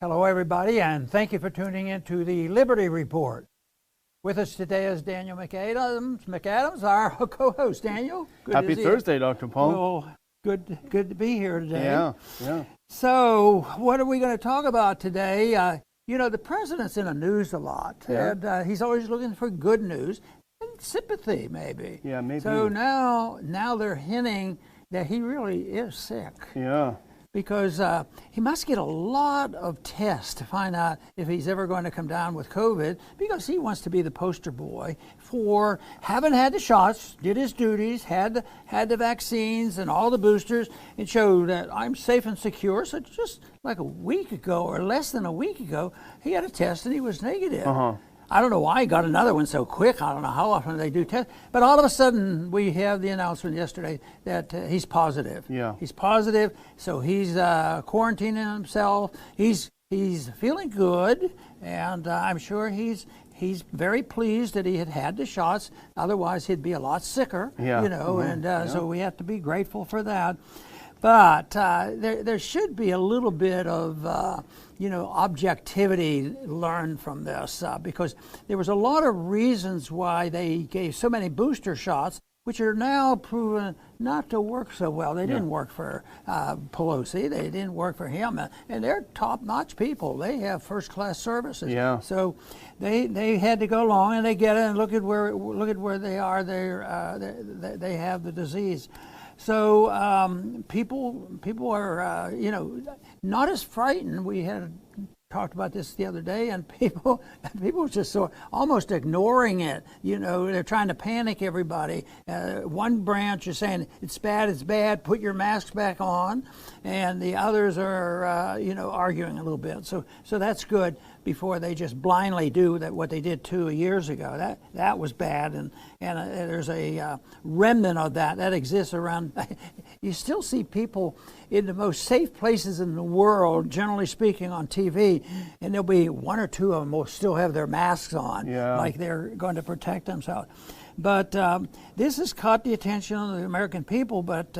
Hello, everybody, and thank you for tuning in to the Liberty Report. With us today is Daniel McAdams, our co-host. Daniel, good Happy Thursday, Dr. Paul. Well, good to be here today. Yeah. So, what are we going to talk about today? The president's in the news a lot, and he's always looking for good news and sympathy, maybe. Yeah, maybe. So now they're hinting that he really is sick. Yeah. Because he must get a lot of tests to find out if he's ever going to come down with COVID, because he wants to be the poster boy for having had the shots, did his duties, had the vaccines and all the boosters, and showed that I'm safe and secure. So just like a week ago or less than a week ago, he had a test and he was negative. I don't know why he got another one so quick. I don't know how often they do tests. But all of a sudden, we have the announcement yesterday that he's positive. Yeah. He's positive, so he's quarantining himself. He's feeling good, and I'm sure he's very pleased that he had the shots. Otherwise, he'd be a lot sicker. Yeah. So we have to be grateful for that. But there should be a little bit of objectivity learned from this, because there was a lot of reasons why they gave so many booster shots, which are now proven not to work so well. They didn't work for Pelosi. They didn't work for him, and they're top-notch people. They have first-class services. Yeah. So they had to go along, and they get it. And look at where they are. They have the disease. So people are not as frightened. We had talked about this the other day, and people just sort of almost ignoring it. They're trying to panic everybody. One branch is saying it's bad, put your masks back on, and the others are arguing a little bit. So that's good, before they just blindly do what they did 2 years ago. That was bad, and there's a remnant of that exists around. You still see people in the most safe places in the world, generally speaking, on TV, and there'll be one or two of them will still have their masks on, like they're going to protect themselves. But this has caught the attention of the American people, but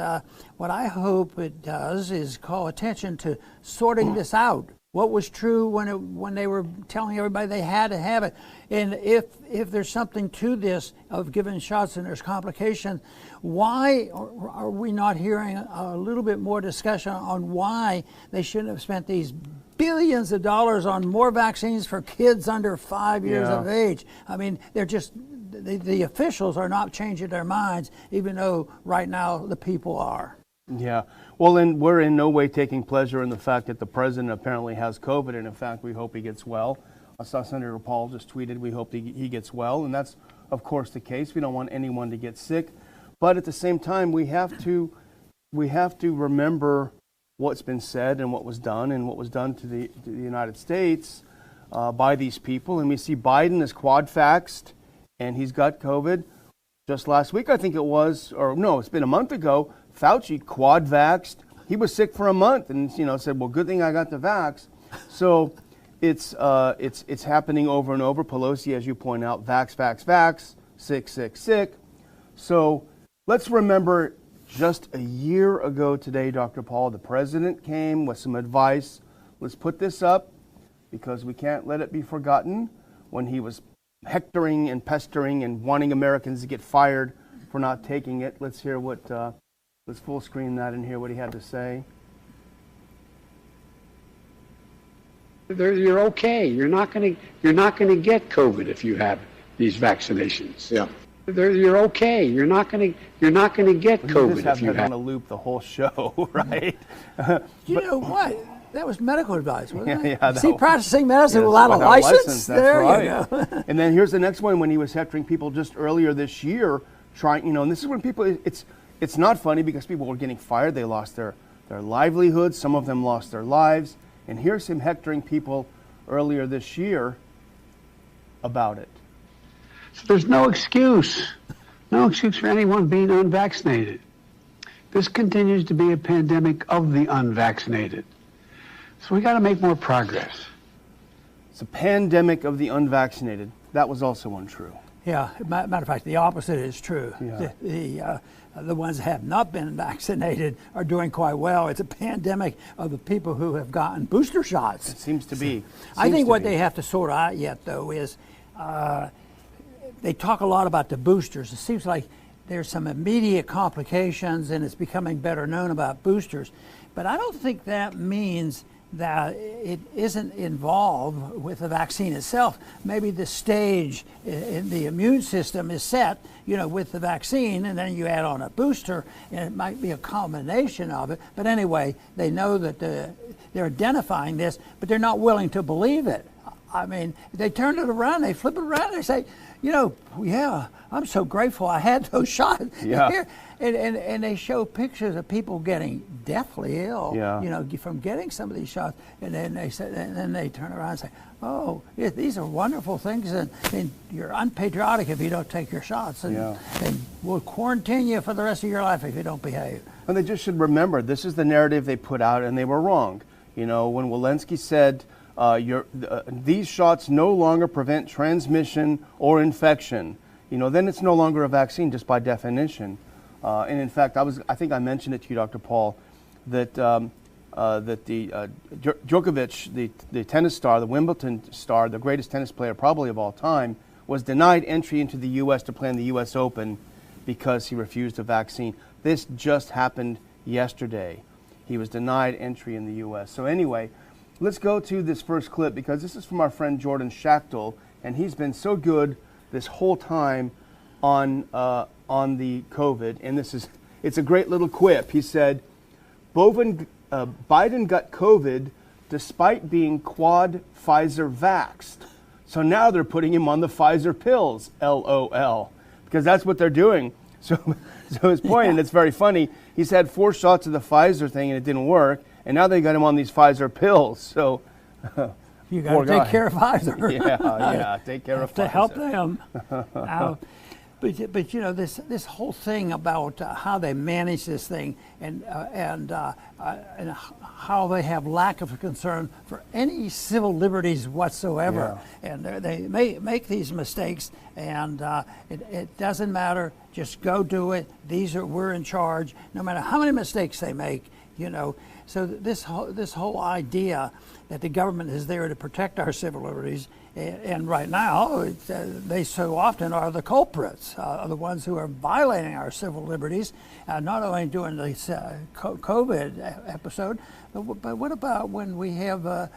what I hope it does is call attention to sorting this out. What was true when they were telling everybody they had to have it, and if there's something to this of giving shots and there's complications, why are we not hearing a little bit more discussion on why they shouldn't have spent these billions of dollars on more vaccines for kids under 5 years of age? I mean, they're just the officials are not changing their minds, even though right now the people are. Yeah. Well, and we're in no way taking pleasure in the fact that the president apparently has COVID, and in fact, we hope he gets well. I saw Senator Paul just tweeted, we hope he gets well, and that's, of course, the case. We don't want anyone to get sick. But at the same time, we have to remember what's been said and what was done to the United States by these people. And we see Biden is quad-vaxxed, and he's got COVID. Just last week, I think it was, or no, it's been a month ago, Fauci quad-vaxxed. He was sick for a month and said, well, good thing I got the vax. So it's happening over and over. Pelosi, as you point out, vax, sick. So let's remember, just a year ago today, Dr. Paul, the president came with some advice. Let's put this up because we can't let it be forgotten, when he was hectoring and pestering and wanting Americans to get fired for not taking it. Let's hear let's full screen that and hear what he had to say. You're okay. You're not going to get COVID if you have these vaccinations. Yeah. You're okay. You're not going to get COVID if you have. On a loop the whole show, right? You know what? That was medical advice, wasn't it? Yeah, practicing medicine without a license? There right. You go. And then here's the next one, when he was hectoring people just earlier this year, and this is when people, it's not funny because people were getting fired. They lost their livelihoods. Some of them lost their lives. And here's him hectoring people earlier this year about it. So there's no excuse for anyone being unvaccinated. This continues to be a pandemic of the unvaccinated. So we got to make more progress. It's a pandemic of the unvaccinated. That was also untrue. Yeah, matter of fact, the opposite is true. Yeah. The ones that have not been vaccinated are doing quite well. It's a pandemic of the people who have gotten booster shots. It seems to be. I think what they have to sort out yet, though, is they talk a lot about the boosters. It seems like there's some immediate complications, and it's becoming better known about boosters. But I don't think that means that it isn't involved with the vaccine itself. Maybe the stage in the immune system is set, with the vaccine, and then you add on a booster, and it might be a combination of it. But anyway, they know that they're identifying this, but they're not willing to believe it. I mean, they turn it around, they flip it around, they say, yeah, I'm so grateful I had those shots. Yeah. And they show pictures of people getting deathly ill, Yeah. From getting some of these shots. And then they say, and then they turn around and say, "Oh, yeah, these are wonderful things, and you're unpatriotic if you don't take your shots, and we'll quarantine you for the rest of your life if you don't behave." And they just should remember, this is the narrative they put out, and they were wrong. When Walensky said, these shots no longer prevent transmission or infection, then it's no longer a vaccine just by definition. And in fact, I think I mentioned it to you, Dr. Paul, that Djokovic, the tennis star, the Wimbledon star, the greatest tennis player probably of all time, was denied entry into the U.S. to play in the U.S. Open because he refused a vaccine. This just happened yesterday. He was denied entry in the U.S. So anyway, let's go to this first clip, because this is from our friend Jordan Schachtel, and he's been so good this whole time on the COVID, and it's a great little quip. He said, Biden got COVID despite being quad Pfizer vaxxed. So now they're putting him on the Pfizer pills, LOL, because that's what they're doing. So his point, and it's very funny, he's had 4 shots of the Pfizer thing and it didn't work, and now they got him on these Pfizer pills. So you got to take care of Pfizer. Yeah, take care of Pfizer. To help them. But this whole thing about how they manage this thing and how they have lack of concern for any civil liberties whatsoever, and they make these mistakes, and it doesn't matter. Just go do it. We're in charge, no matter how many mistakes they make. So this whole idea that the government is there to protect our civil liberties, and right now they so often are the culprits, are the ones who are violating our civil liberties, not only during this COVID episode, but what about when we have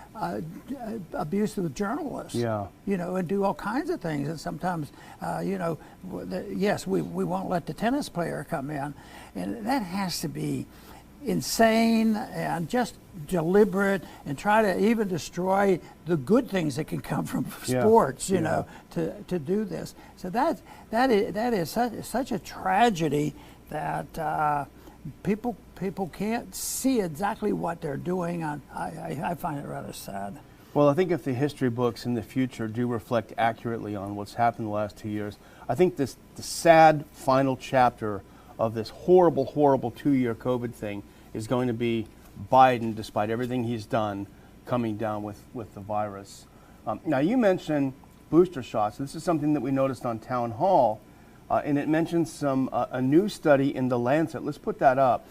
abuse of journalists? And do all kinds of things, and sometimes yes, we won't let the tennis player come in, and that has to be insane and just deliberate, and try to even destroy the good things that can come from sports, to do this. So that is such a tragedy that people can't see exactly what they're doing. I find it rather sad. Well, I think if the history books in the future do reflect accurately on what's happened the last 2 years, I think the sad final chapter of this horrible 2-year COVID thing is going to be Biden, despite everything he's done, coming down with the virus. Now, you mentioned booster shots. This is something that we noticed on Town Hall, and it mentions a new study in The Lancet. Let's put that up.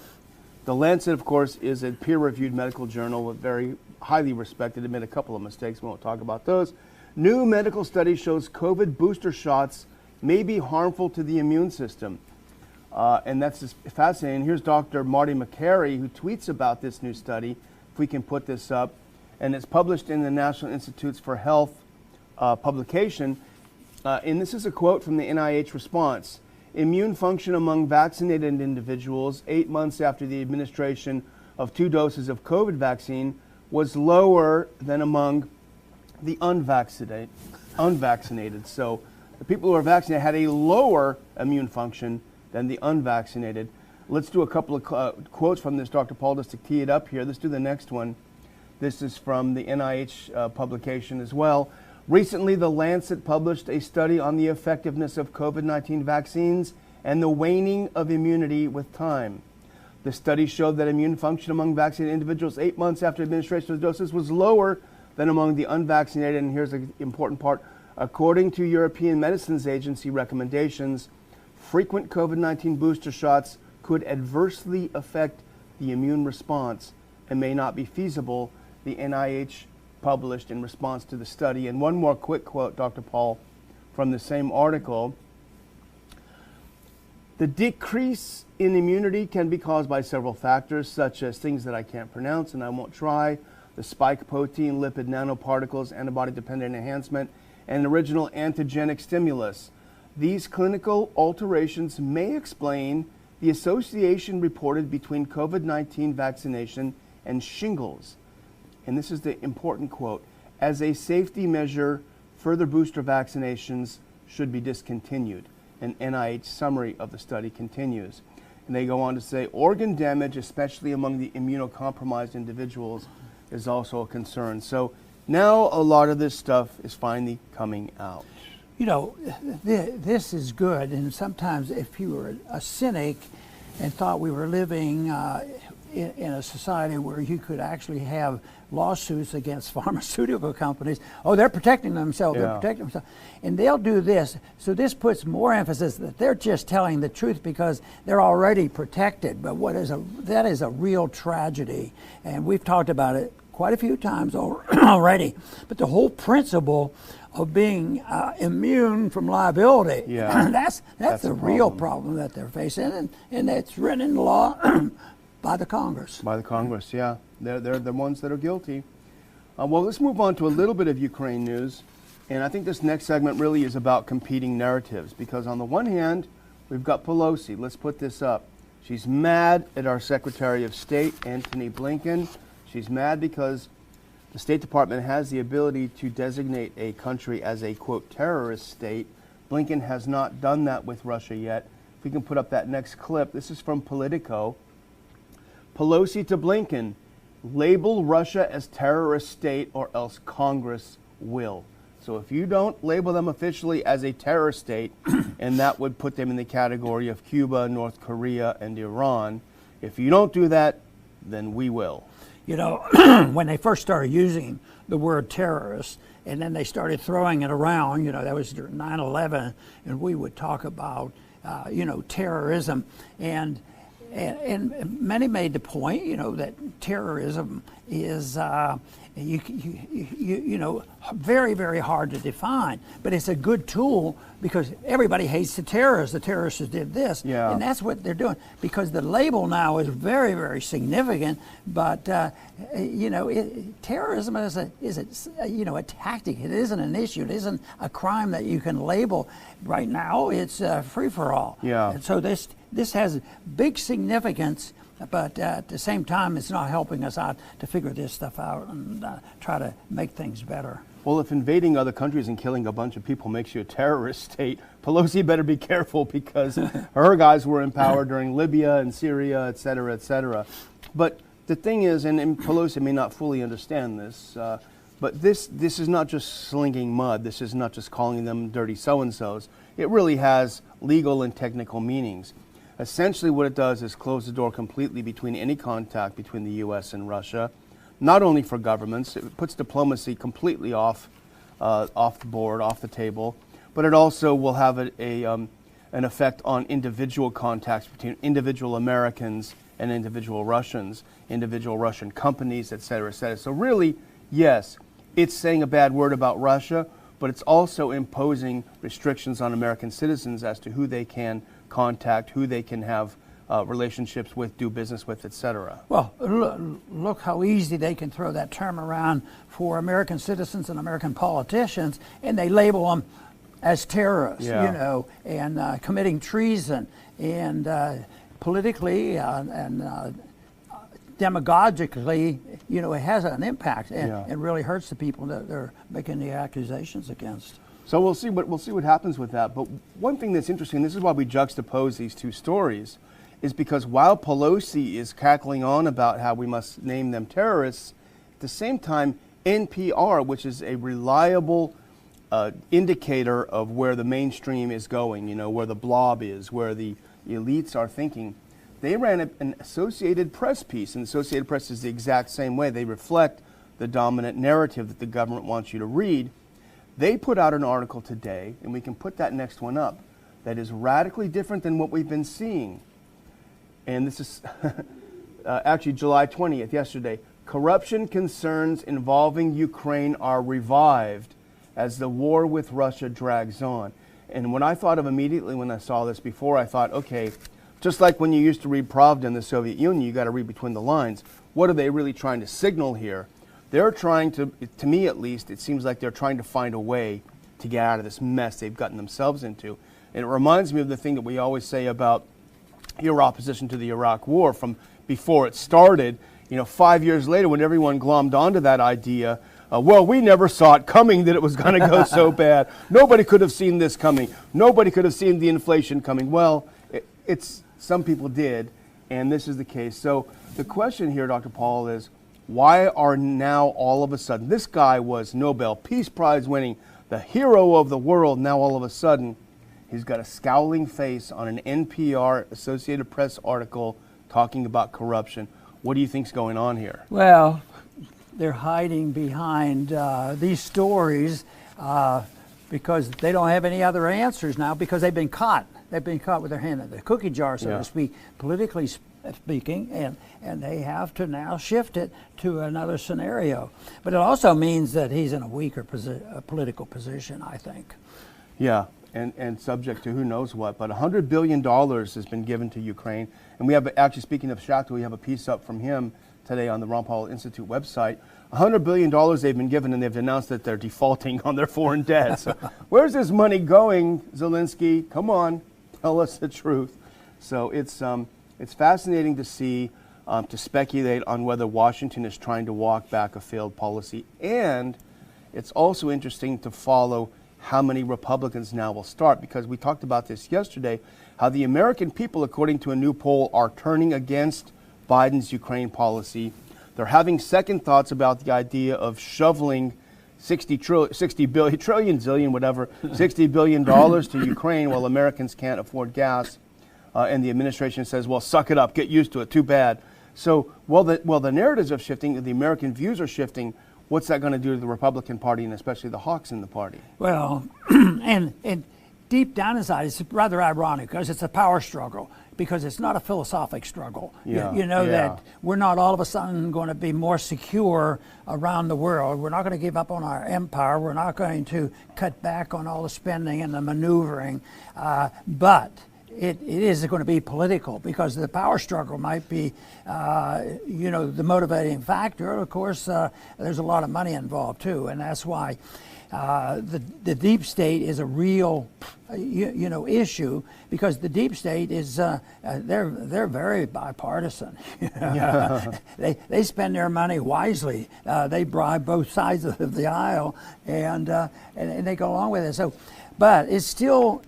The Lancet, of course, is a peer-reviewed medical journal, very highly respected. It made a couple of mistakes. We won't talk about those. New medical study shows COVID booster shots may be harmful to the immune system. And that's just fascinating. Here's Dr. Marty McCary, who tweets about this new study, if we can put this up. And it's published in the National Institutes for Health publication. And this is a quote from the NIH response. Immune function among vaccinated individuals 8 months after the administration of 2 doses of COVID vaccine was lower than among the unvaccinated. So the people who are vaccinated had a lower immune function than the unvaccinated. Let's do a couple of quotes from this, Dr. Paul, just to tee it up here. Let's do the next one. This is from the NIH publication as well. Recently, The Lancet published a study on the effectiveness of COVID-19 vaccines and the waning of immunity with time. The study showed that immune function among vaccinated individuals 8 months after administration of doses was lower than among the unvaccinated, and here's the important part, According to European Medicines Agency recommendations, frequent COVID-19 booster shots could adversely affect the immune response and may not be feasible, the NIH published in response to the study. And one more quick quote, Dr. Paul, from the same article. The decrease in immunity can be caused by several factors, such as things that I can't pronounce and I won't try, the spike protein, lipid nanoparticles, antibody-dependent enhancement, and original antigenic stimulus. These clinical alterations may explain the association reported between COVID-19 vaccination and shingles. And this is the important quote: as a safety measure, further booster vaccinations should be discontinued. An NIH summary of the study continues. And they go on to say organ damage, especially among the immunocompromised individuals, is also a concern. So now a lot of this stuff is finally coming out. You know, this is good, and sometimes if you were a cynic and thought we were living in a society where you could actually have lawsuits against pharmaceutical companies, oh, they're protecting themselves, they're protecting themselves, and they'll do this. So this puts more emphasis that they're just telling the truth because they're already protected. But that is a real tragedy, and we've talked about it quite a few times already. But the whole principle of being immune from liability, that's the real problem that they're facing, and it's written in law by the Congress. By the Congress, yeah. They're the ones that are guilty. Well, let's move on to a little bit of Ukraine news. And I think this next segment really is about competing narratives, because on the one hand, we've got Pelosi. Let's put this up. She's mad at our Secretary of State, Antony Blinken. She's mad because the State Department has the ability to designate a country as a, quote, terrorist state. Blinken has not done that with Russia yet. If we can put up that next clip, this is from Politico. Pelosi to Blinken, label Russia as terrorist state or else Congress will. So if you don't label them officially as a terrorist state, and that would put them in the category of Cuba, North Korea, and Iran, if you don't do that, then we will. You know, when they first started using the word terrorist, and then they started throwing it around, you know, that was during 9/11, and we would talk about, terrorism, and many made the point, you know, that terrorism is, very, very hard to define, but it's a good tool because everybody hates the terrorists. The terrorists did this, and that's what they're doing. Because the label now is very, very significant. But terrorism is a tactic. It isn't an issue. It isn't a crime that you can label. Right now, it's free for all. Yeah. And so this has big significance. But at the same time, it's not helping us out to figure this stuff out and try to make things better. Well, if invading other countries and killing a bunch of people makes you a terrorist state, Pelosi better be careful, because her guys were in power during Libya and Syria, et cetera, et cetera. But the thing is, and Pelosi may not fully understand this, but this is not just slinging mud. This is not just calling them dirty so-and-sos. It really has legal and technical meanings. Essentially what it does is close the door completely between any contact between the U.S. and Russia, not only for governments. It puts diplomacy completely off the board, off the table, but it also will have an effect on individual contacts between individual Americans and individual Russians, individual Russian companies, et cetera, et cetera. So really, yes, it's saying a bad word about Russia, but it's also imposing restrictions on American citizens as to who they can contact, who they can have relationships with, do business with, etc. Well, look how easy they can throw that term around for American citizens and American politicians, and they label them as terrorists, and committing treason, and politically and demagogically, it has an impact and really hurts the people that they're making the accusations against. So we'll see what happens with that. But one thing that's interesting, this is why we juxtapose these two stories, is because while Pelosi is cackling on about how we must name them terrorists, at the same time, NPR, which is a reliable indicator of where the mainstream is going, where the blob is, where the elites are thinking, they ran an Associated Press piece, and Associated Press is the exact same way. They reflect the dominant narrative that the government wants you to read. They put out an article today, and we can put that next one up, that is radically different than what we've been seeing. And this is actually July 20th, yesterday. Corruption concerns involving Ukraine are revived as the war with Russia drags on. And what I thought of immediately when I saw this before, I thought, okay, just like when you used to read Pravda in the Soviet Union, you got to read between the lines. What are they really trying to signal here? They're trying to me at least, it seems like they're trying to find a way to get out of this mess they've gotten themselves into. And it reminds me of the thing that we always say about your opposition to the Iraq War from before it started. 5 years later, when everyone glommed onto that idea, well, we never saw it coming that it was going to go so bad. Nobody could have seen this coming. Nobody could have seen the inflation coming. Well, it's some people did, and this is the case. So the question here, Dr. Paul, is why are now all of a sudden, this guy was Nobel Peace Prize winning, the hero of the world, now all of a sudden he's got a scowling face on an NPR Associated Press article talking about corruption. What do you think's going on here? Well, they're hiding behind these stories because they don't have any other answers now because they've been caught. They've been caught with their hand in the cookie jar, so to speak, politically speaking, and they have to now shift it to another scenario. But it also means that he's in a weaker political position, I think. Yeah, and subject to who knows what. But $100 billion has been given to Ukraine. And we have, actually speaking of Shachter, we have a piece up from him today on the Ron Paul Institute website. $100 billion they've been given, and they've announced that they're defaulting on their foreign debt. So where's this money going, Zelensky? Come on, tell us the truth. So it's fascinating to see, to speculate on whether Washington is trying to walk back a failed policy. And it's also interesting to follow how many Republicans now will start, because we talked about this yesterday, how the American people, according to a new poll, are turning against Biden's Ukraine policy. They're having second thoughts about the idea of shoveling $60 billion to Ukraine while Americans can't afford gas. And the administration says, well, suck it up, get used to it, too bad. So while the narratives are shifting, the American views are shifting, what's that going to do to the Republican Party and especially the hawks in the party? Well, and deep down inside, it's rather ironic because it's a power struggle, because it's not a philosophic struggle. Yeah, you know that we're not all of a sudden going to be more secure around the world. We're not going to give up on our empire. We're not going to cut back on all the spending and the maneuvering. But it is going to be political, because the power struggle might be, the motivating factor. Of course, there's a lot of money involved too, and that's why the deep state is a real, issue, because the deep state is they're very bipartisan. They spend their money wisely. They bribe both sides of the aisle, and they go along with it. So. But it's still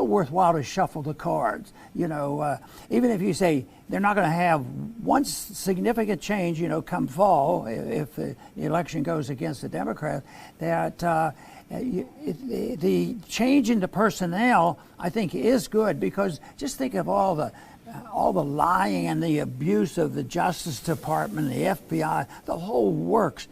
worthwhile to shuffle the cards. Even if you say they're not going to have one significant change, come fall, if the election goes against the Democrats, that the change in the personnel, I think, is good, because just think of all the lying and the abuse of the Justice Department, the FBI, the whole works.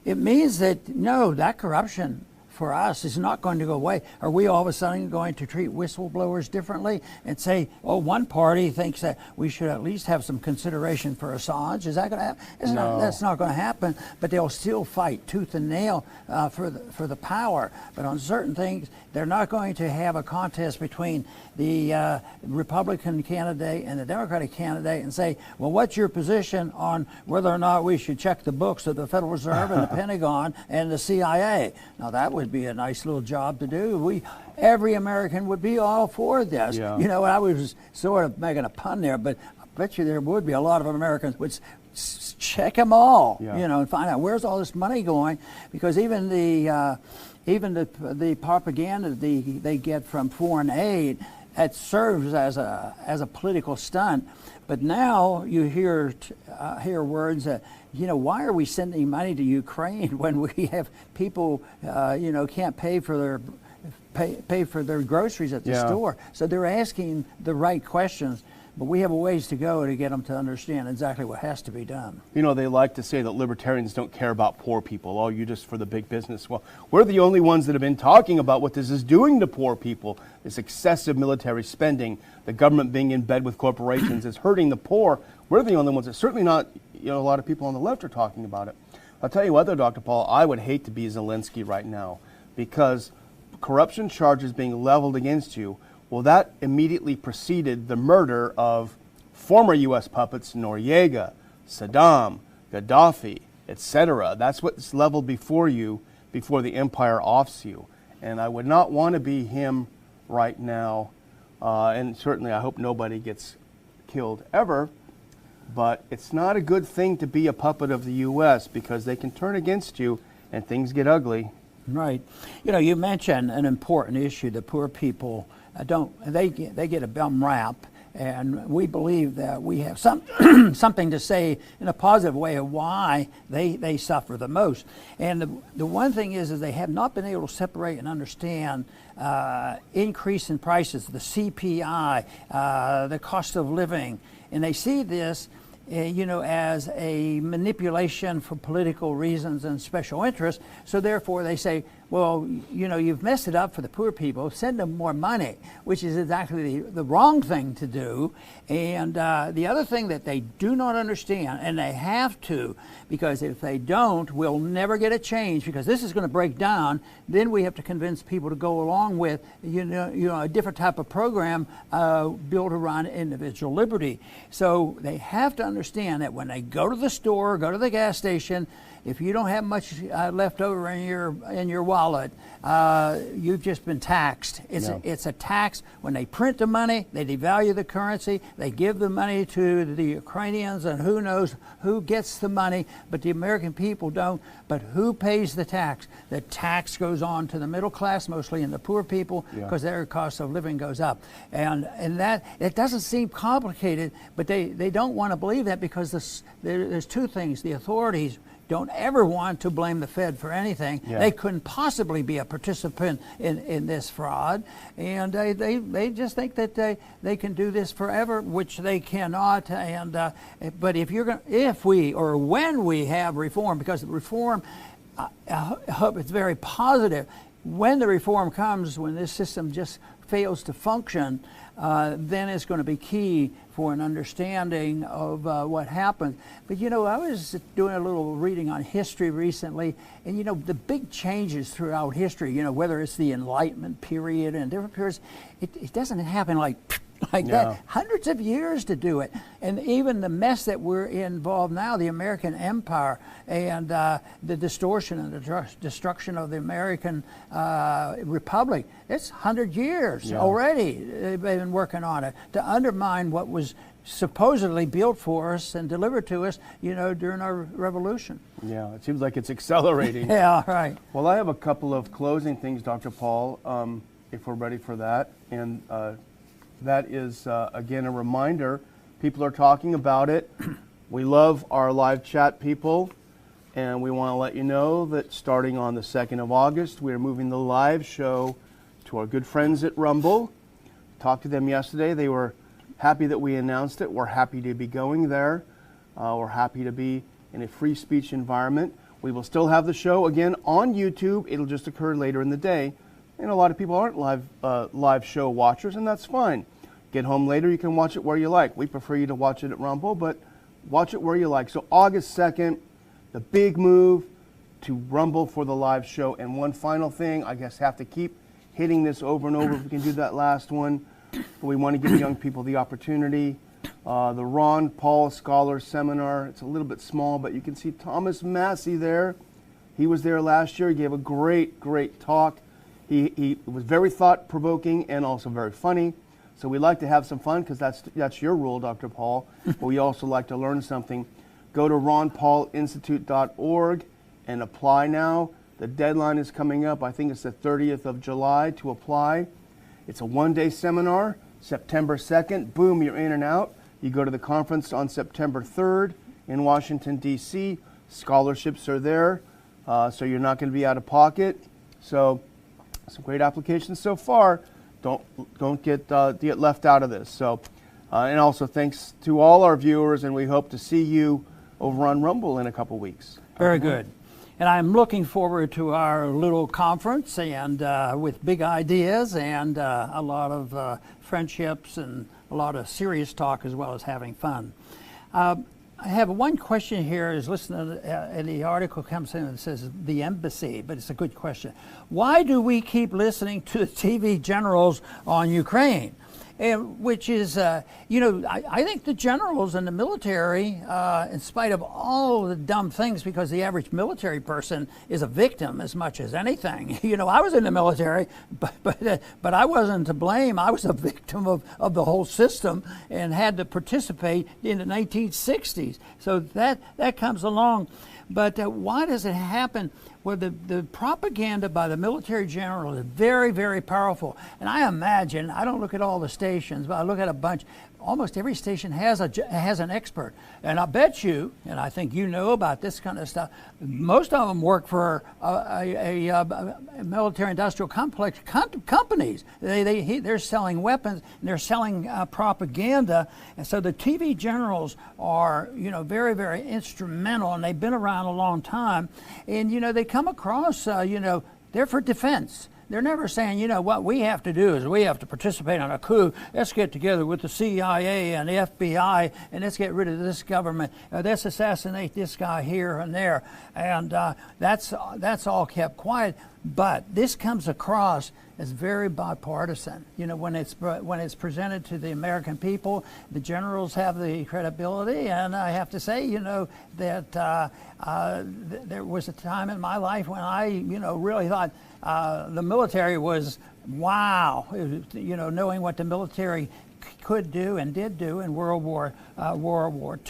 It means that that corruption for us is not going to go away. Are we all of a sudden going to treat whistleblowers differently and say, one party thinks that we should at least have some consideration for Assange? Is that going to happen? That's not going to happen, but they'll still fight tooth and nail for the power. But on certain things, they're not going to have a contest between the Republican candidate and the Democratic candidate and say, well, what's your position on whether or not we should check the books of the Federal Reserve and the Pentagon and the CIA? Now, that would be a nice little job to do. Every American would be all for this. Yeah. I was sort of making a pun there, but I bet you there would be a lot of Americans would check them all, and find out where's all this money going, because even the propaganda they get from foreign aid, it serves as a political stunt. But now you hear words that, why are we sending money to Ukraine when we have people, can't pay for their groceries at the store? So they're asking the right questions. But we have a ways to go to get them to understand exactly what has to be done. You know, they like to say that libertarians don't care about poor people. Oh, you just for the big business. Well, we're the only ones that have been talking about what this is doing to poor people. This excessive military spending, the government being in bed with corporations is hurting the poor. We're the only ones. It's certainly not, a lot of people on the left are talking about it. I'll tell you what, though, Dr. Paul, I would hate to be Zelensky right now because corruption charges being leveled against you, well, that immediately preceded the murder of former U.S. puppets Noriega, Saddam, Gaddafi, etc. That's what's leveled before you, before the empire offs you. And I would not want to be him right now. And certainly I hope nobody gets killed ever. But it's not a good thing to be a puppet of the U.S. because they can turn against you and things get ugly. Right. You mentioned an important issue. The poor people they get a bum rap, and we believe that we have something to say in a positive way of why they suffer the most. And the one thing is they have not been able to separate and understand increase in prices, the CPI, the cost of living, and they see this as a manipulation for political reasons and special interests. So therefore they say, well, you've messed it up for the poor people, send them more money, which is exactly the wrong thing to do. And the other thing that they do not understand, and they have to, because if they don't, we'll never get a change, because this is going to break down. Then we have to convince people to go along with, a different type of program built around individual liberty. So they have to understand that when they go to the store, go to the gas station, if you don't have much left over in your wallet, you've just been taxed. It's a tax. When they print the money, they devalue the currency. They give the money to the Ukrainians, and who knows who gets the money, but the American people don't. But who pays the tax? The tax goes on to the middle class, mostly, and the poor people, because their cost of living goes up. And that it doesn't seem complicated, but they don't want to believe that, because there's two things. The authorities don't ever want to blame the Fed for anything. They couldn't possibly be a participant in this fraud, and they just think that they can do this forever, which they cannot. And but when we have reform, because reform, I hope it's very positive. When the reform comes, when this system just fails to function, then it's going to be key for an understanding of what happened. But I was doing a little reading on history recently, and the big changes throughout history, whether it's the Enlightenment period and different periods, it doesn't happen like that. Hundreds of years to do it. And even the mess that we're involved now, the American empire and the distortion and the destruction of the American republic, it's 100 years already they've been working on it to undermine what was supposedly built for us and delivered to us, during our revolution. Yeah, it seems like it's accelerating. Yeah, right. Well, I have a couple of closing things, Dr. Paul, if we're ready for that. And that is, again, a reminder. People are talking about it. We love our live chat people, and we want to let you know that starting on the 2nd of August, we are moving the live show to our good friends at Rumble. Talked to them yesterday. They were happy that we announced it. We're happy to be going there. We're happy to be in a free speech environment. We will still have the show, again, on YouTube. It'll just occur later in the day. And a lot of people aren't live show watchers, and that's fine. Get home later, you can watch it where you like. We prefer you to watch it at Rumble, but watch it where you like. So August 2nd, the big move to Rumble for the live show. And one final thing, I guess have to keep hitting this over and over if we can do that last one. But we want to give young people the opportunity. The Ron Paul Scholar Seminar, it's a little bit small, but you can see Thomas Massey there. He was there last year. He gave a great, great talk. He was very thought-provoking and also very funny. So we like to have some fun, because that's your rule, Dr. Paul. But we also like to learn something. Go to ronpaulinstitute.org and apply now. The deadline is coming up. I think it's the 30th of July to apply. It's a one-day seminar, September 2nd. Boom, you're in and out. You go to the conference on September 3rd in Washington, D.C. Scholarships are there, so you're not going to be out of pocket. So some great applications so far. Don't get left out of this. So And also thanks to all our viewers, and we hope to see you over on Rumble in a couple weeks. Very good. And I'm looking forward to our little conference and with big ideas and a lot of friendships and a lot of serious talk as well as having fun. I have one question here. Is listening, and the article comes in and says the embassy, but it's a good question. Why do we keep listening to the TV generals on Ukraine? And which is, I think the generals and the military, in spite of all the dumb things, because the average military person is a victim as much as anything. I was in the military, but I wasn't to blame. I was a victim of the whole system and had to participate in the 1960s. So that comes along. But why does it happen? Well, the propaganda by the military general is very, very powerful. And I imagine, I don't look at all the stations, but I look at a bunch. Almost every station has an expert. And I bet you, and I think you know about this kind of stuff, most of them work for a military-industrial complex companies. They're selling weapons, and they're selling propaganda. And so the TV generals are, very, very instrumental, and they've been around a long time. And, they come across, they're for defense. They're never saying, what we have to do is we have to participate in a coup. Let's get together with the CIA and the FBI and let's get rid of this government. Let's assassinate this guy here and there. And that's all kept quiet. But this comes across as very bipartisan. When it's presented to the American people, the generals have the credibility. And I have to say, that there was a time in my life when I, really thought the military was wow. Knowing what the military could do and did do in World War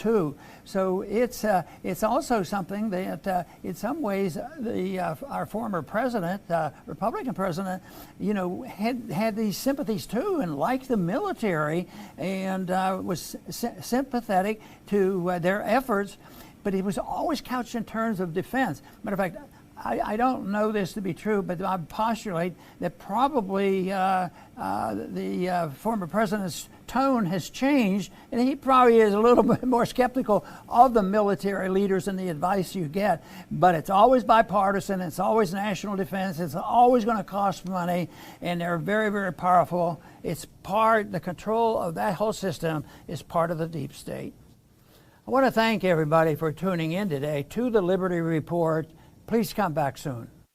II. So it's also something that in some ways our former president, Republican president, had these sympathies too and liked the military and was sympathetic to their efforts, but it was always couched in terms of defense. Matter of fact, I don't know this to be true, but I postulate that probably the former president's tone has changed, and he probably is a little bit more skeptical of the military leaders and the advice you get. But it's always bipartisan, it's always national defense, it's always going to cost money, and they're very, very powerful. The control of that whole system is part of the deep state. I want to thank everybody for tuning in today to the Liberty Report. Please come back soon.